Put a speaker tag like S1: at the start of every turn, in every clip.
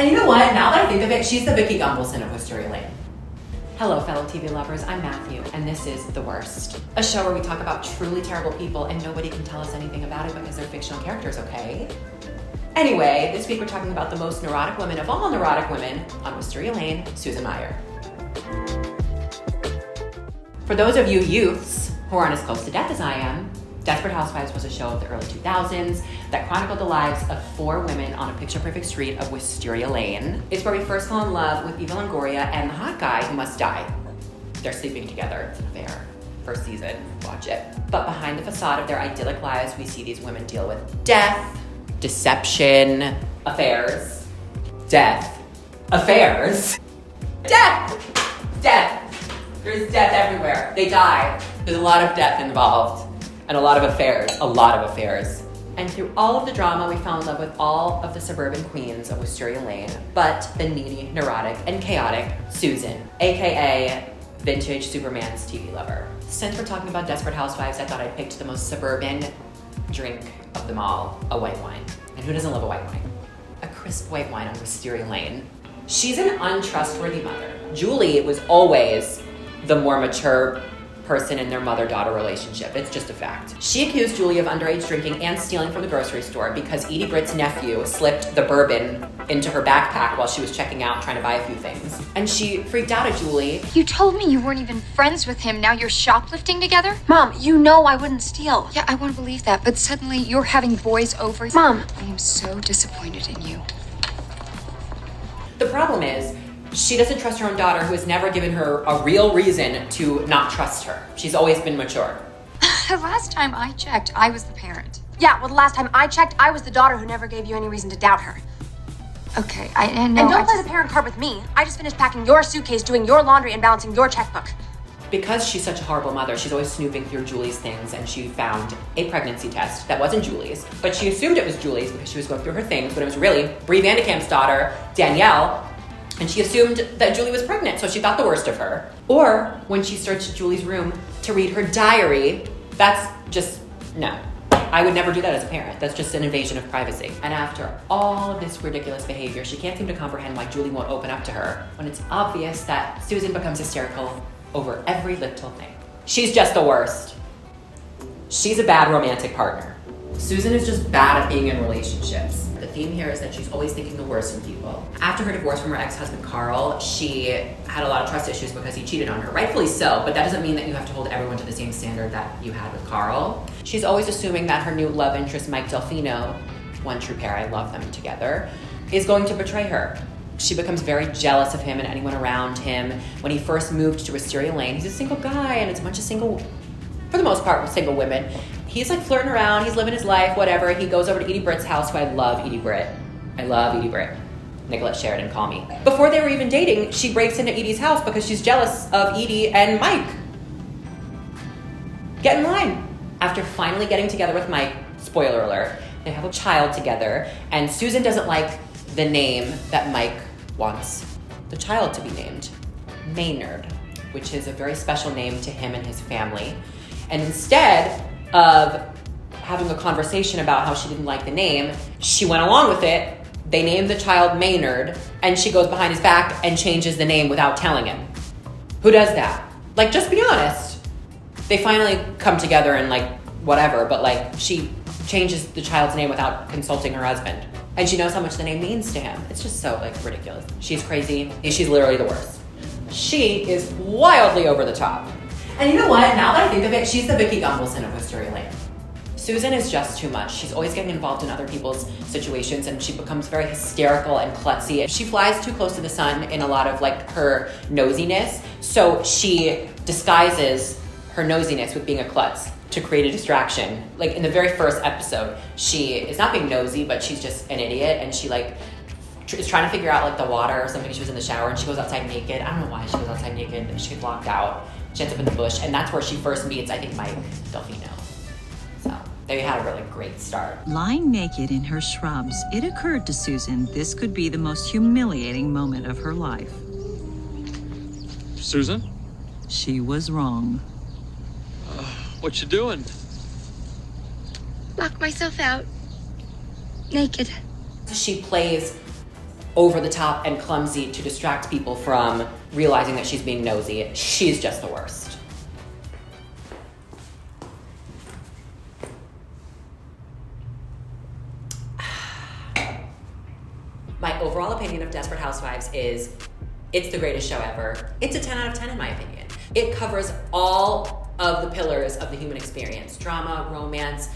S1: And you know what? Now that I think of it, she's the Vicky Gunvalson of Wisteria Lane. Hello, fellow TV lovers. I'm Matthew, and this is The Worst, a show where we talk about truly terrible people and nobody can tell us anything about it because they're fictional characters, okay? Anyway, this week we're talking about the most neurotic woman of all neurotic women on Wisteria Lane, Susan Meyer. For those of you youths who aren't as close to death as I am, Desperate Housewives was a show of the early 2000s that chronicled the lives of 4 women on a picture-perfect street of Wisteria Lane. It's where we first fall in love with Eva Longoria and the hot guy who must die. They're sleeping together. It's an affair. First season. Watch it. But behind the facade of their idyllic lives, we see these women deal with death, deception, affairs, death, affairs, death. There's death everywhere. They die. There's a lot of death involved. And a lot of affairs. And through all of the drama, we fell in love with all of the suburban queens of Wisteria Lane, but the needy, neurotic, and chaotic Susan, AKA vintage Superman's TV lover. Since we're talking about Desperate Housewives, I thought I'd picked the most suburban drink of them all, a white wine. And who doesn't love a white wine? A crisp white wine on Wisteria Lane. She's an untrustworthy mother. Julie was always the more mature person in their mother-daughter relationship. It's just a fact. She accused Julie of underage drinking and stealing from the grocery store because Edie Britt's nephew slipped the bourbon into her backpack while she was checking out trying to buy a few things. And she freaked out at Julie.
S2: You told me you weren't even friends with him. Now you're shoplifting together? Mom, you know I wouldn't steal. Yeah, I want to believe that, but suddenly you're having boys over. Mom, I am so disappointed in you.
S1: The problem is, she doesn't trust her own daughter, who has never given her a real reason to not trust her. She's always been mature.
S2: The last time I checked, I was the parent.
S3: Yeah, well, the last time I checked, I was the daughter who never gave you any reason to doubt her.
S2: Okay, I know.
S3: And don't play the parent card with me. I just finished packing your suitcase, doing your laundry, and balancing your checkbook.
S1: Because she's such a horrible mother, she's always snooping through Julie's things, and she found a pregnancy test that wasn't Julie's, but she assumed it was Julie's because she was going through her things, but it was really Brie Vandekamp's daughter, Danielle. And she assumed that Julie was pregnant, so she thought the worst of her. Or when she searched Julie's room to read her diary, that's just, no. I would never do that as a parent. That's just an invasion of privacy. And after all of this ridiculous behavior, she can't seem to comprehend why Julie won't open up to her when it's obvious that Susan becomes hysterical over every little thing. She's just the worst. She's a bad romantic partner. Susan is just bad at being in relationships. The theme here is that she's always thinking the worst in people. After her divorce from her ex-husband, Carl, she had a lot of trust issues because he cheated on her. Rightfully so, but that doesn't mean that you have to hold everyone to the same standard that you had with Carl. She's always assuming that her new love interest, Mike Delfino, one true pair, I love them together, is going to betray her. She becomes very jealous of him and anyone around him. When he first moved to Wisteria Lane, he's a single guy and it's a bunch of single, for the most part, single women. He's like flirting around, he's living his life, whatever. He goes over to Edie Britt's house, who I love Edie Britt. I love Edie Britt. Nicolette Sheridan, call me. Before they were even dating, she breaks into Edie's house because she's jealous of Edie and Mike. Get in line. After finally getting together with Mike, spoiler alert, they have a child together, and Susan doesn't like the name that Mike wants the child to be named, Maynard, which is a very special name to him and his family. And instead of having a conversation about how she didn't like the name, she went along with it. They named the child Maynard, and she goes behind his back and changes the name without telling him. Who does that? Like, just be honest. They finally come together and like, whatever, but like, she changes the child's name without consulting her husband. And she knows how much the name means to him. It's just so like ridiculous. She's crazy. She's literally the worst. She is wildly over the top. And you know what? Now that I think of it, she's the Vicky Gunvalson of Wisteria Lane. Susan is just too much. She's always getting involved in other people's situations, and she becomes very hysterical and klutzy. She flies too close to the sun in a lot of like her nosiness, so she disguises her nosiness with being a klutz to create a distraction. Like in the very first episode, she is not being nosy, but she's just an idiot, and she like is trying to figure out like the water or something. She was in the shower and she goes outside naked. I don't know why she goes outside naked. She gets locked out. She ends up in the bush, and that's where she first meets, I think, Mike Delfino. So they had a really great start.
S4: Lying naked in her shrubs, it occurred to Susan this could be the most humiliating moment of her life.
S5: Susan?
S4: She was wrong.
S5: What you doing?
S2: Lock myself out. Naked.
S1: She plays over the top and clumsy to distract people from realizing that she's being nosy. She's just the worst. My overall opinion of Desperate Housewives is it's the greatest show ever. It's a 10 out of 10 in my opinion. It covers all of the pillars of the human experience: drama, romance,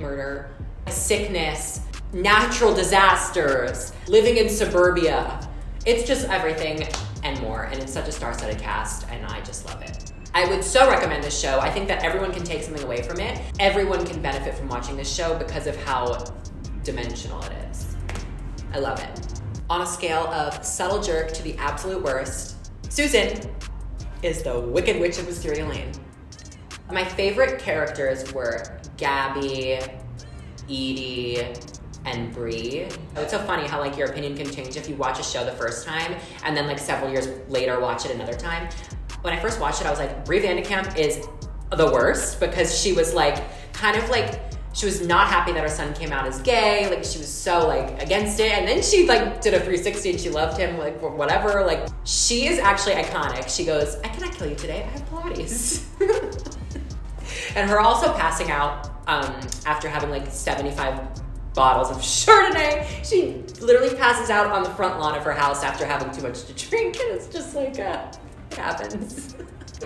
S1: murder, sickness, natural disasters, living in suburbia. It's just everything and more, and it's such a star-studded cast, and I just love it. I would so recommend this show. I think that everyone can take something away from it. Everyone can benefit from watching this show because of how dimensional it is. I love it. On a scale of subtle jerk to the absolute worst, Susan is the Wicked Witch of Wisteria Lane. My favorite characters were Gabby, Edie, and Bree. It's so funny how like your opinion can change if you watch a show the first time and then like several years later watch it another time. When I first watched it, I was like, Bree Vandekamp is the worst because she was like, kind of like, she was not happy that her son came out as gay. Like she was so like against it. And then she like did a 360 and she loved him like whatever. Like she is actually iconic. She goes, I cannot kill you today. I have Pilates. And her also passing out after having like 75 bottles of Chardonnay. She literally passes out on the front lawn of her house after having too much to drink. And it's just like, it happens.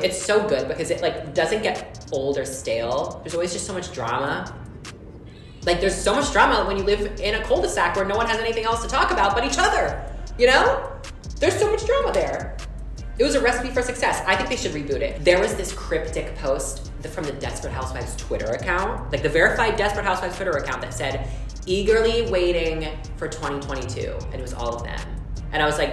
S1: It's so good because it like doesn't get old or stale. There's always just so much drama. Like there's so much drama when you live in a cul-de-sac where no one has anything else to talk about but each other, you know? There's so much drama there. It was a recipe for success. I think they should reboot it. There was this cryptic post from the Desperate Housewives Twitter account, like the verified Desperate Housewives Twitter account that said, eagerly waiting for 2022, and it was all of them. And I was like,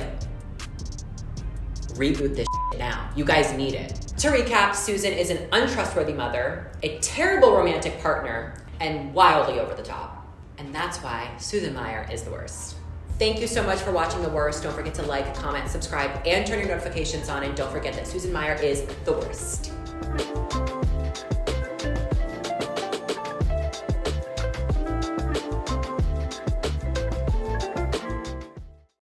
S1: reboot this shit now. You guys need it. To recap, Susan is an untrustworthy mother, a terrible romantic partner, and wildly over the top. And that's why Susan Meyer is the worst. Thank you so much for watching The Worst. Don't forget to like, comment, subscribe, and turn your notifications on. And don't forget that Susan Meyer is the worst.